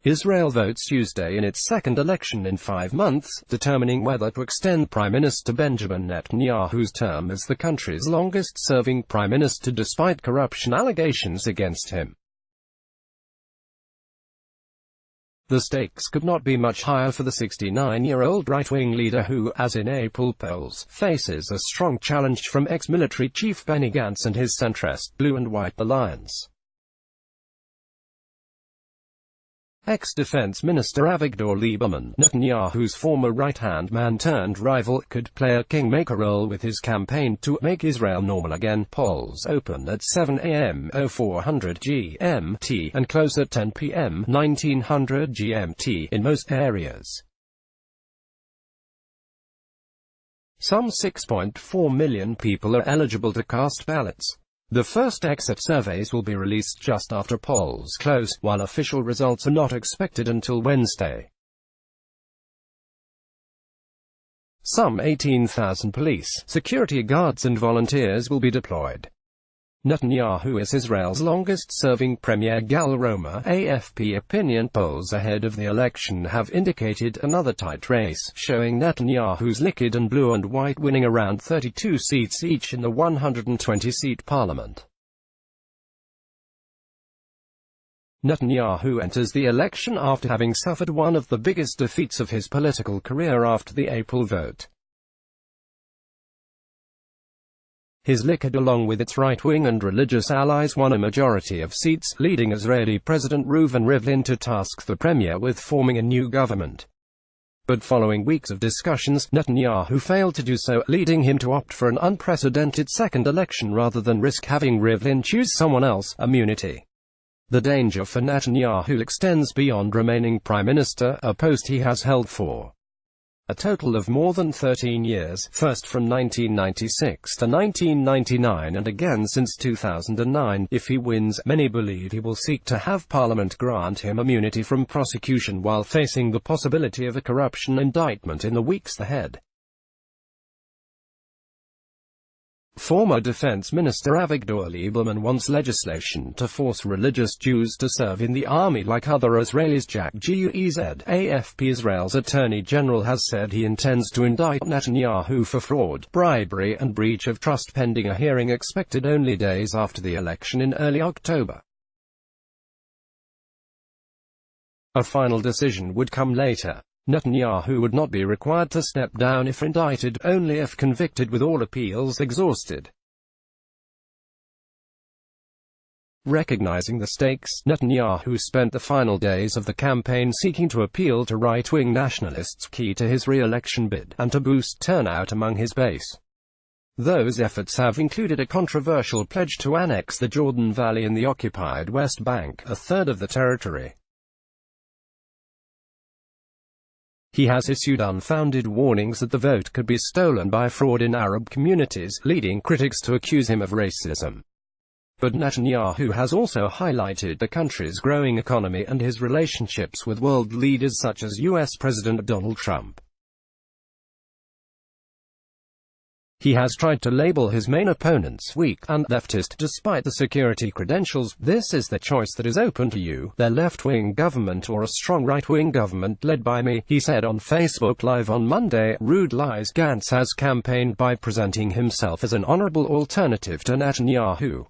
Israel votes Tuesday in its second election in 5 months, determining whether to extend Prime Minister Benjamin Netanyahu's term as the country's longest-serving prime minister despite corruption allegations against him. The stakes could not be much higher for the 69-year-old right-wing leader who, as in April polls, faces a strong challenge from ex-military chief Benny Gantz and his centrist Blue and White alliance. Ex-Defense Minister Avigdor Lieberman, Netanyahu's former right-hand man turned rival, could play a kingmaker role with his campaign to make Israel normal again. Polls open at 7 a.m. 0400 GMT and close at 10 p.m. 1900 GMT in most areas. Some 6.4 million people are eligible to cast ballots. The first exit surveys will be released just after polls close, while official results are not expected until Wednesday. Some 18,000 police, security guards and volunteers will be deployed. Netanyahu is Israel's longest-serving premier. Gal Roma, AFP opinion polls ahead of the election have indicated another tight race, showing Netanyahu's liquid and Blue and White winning around 32 seats each in the 120-seat parliament. Netanyahu enters the election after having suffered one of the biggest defeats of his political career after the April vote. His Likud, along with its right-wing and religious allies, won a majority of seats, leading Israeli President Reuven Rivlin to task the premier with forming a new government. But following weeks of discussions, Netanyahu failed to do so, leading him to opt for an unprecedented second election rather than risk having Rivlin choose someone else. Immunity. The danger for Netanyahu extends beyond remaining prime minister, a post he has held for a total of more than 13 years, first from 1996 to 1999 and again since 2009. If he wins, many believe he will seek to have Parliament grant him immunity from prosecution while facing the possibility of a corruption indictment in the weeks ahead. Former Defense Minister Avigdor Lieberman wants legislation to force religious Jews to serve in the army like other Israelis. Jack Guez, AFP. Israel's Attorney General has said he intends to indict Netanyahu for fraud, bribery and breach of trust pending a hearing expected only days after the election in early October. A final decision would come later. Netanyahu would not be required to step down if indicted, only if convicted with all appeals exhausted. Recognizing the stakes, Netanyahu spent the final days of the campaign seeking to appeal to right-wing nationalists, key to his re-election bid, and to boost turnout among his base. Those efforts have included a controversial pledge to annex the Jordan Valley in the occupied West Bank, a third of the territory. He has issued unfounded warnings that the vote could be stolen by fraud in Arab communities, leading critics to accuse him of racism. But Netanyahu has also highlighted the country's growing economy and his relationships with world leaders such as U.S. President Donald Trump. He has tried to label his main opponents weak and leftist despite the security credentials. This is the choice that is open to you, their left-wing government or a strong right-wing government led by me, he said on Facebook Live on Monday. Rude lies. Gantz has campaigned by presenting himself as an honorable alternative to Netanyahu.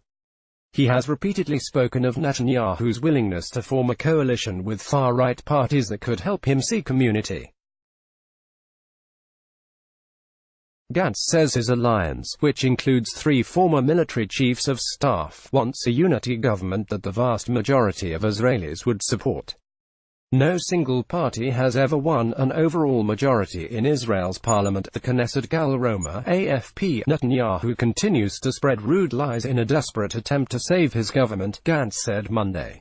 He has repeatedly spoken of Netanyahu's willingness to form a coalition with far-right parties that could help him seek immunity. Gantz says his alliance, which includes 3 former military chiefs of staff, wants a unity government that the vast majority of Israelis would support. No single party has ever won an overall majority in Israel's parliament, the Knesset. Gal Roma, AFP. Netanyahu continues to spread rude lies in a desperate attempt to save his government, Gantz said Monday.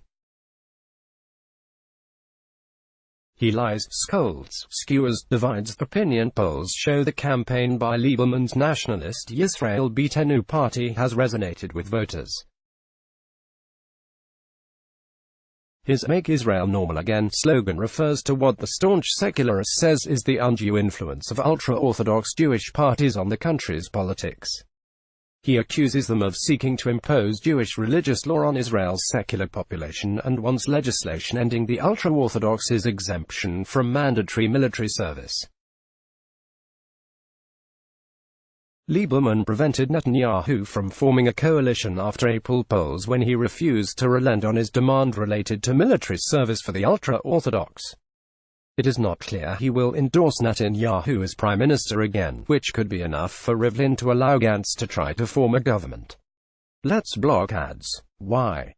He lies, scolds, skewers, divides. Opinion polls show the campaign by Lieberman's nationalist Yisrael Beitenu party has resonated with voters. His "Make Israel Normal Again" slogan refers to what the staunch secularist says is the undue influence of ultra-Orthodox Jewish parties on the country's politics. He accuses them of seeking to impose Jewish religious law on Israel's secular population and wants legislation ending the ultra-Orthodox's exemption from mandatory military service. Lieberman prevented Netanyahu from forming a coalition after April polls when he refused to relent on his demand related to military service for the ultra-Orthodox. It is not clear he will endorse Netanyahu as Prime Minister again, which could be enough for Rivlin to allow Gantz to try to form a government. Let's block ads. Why?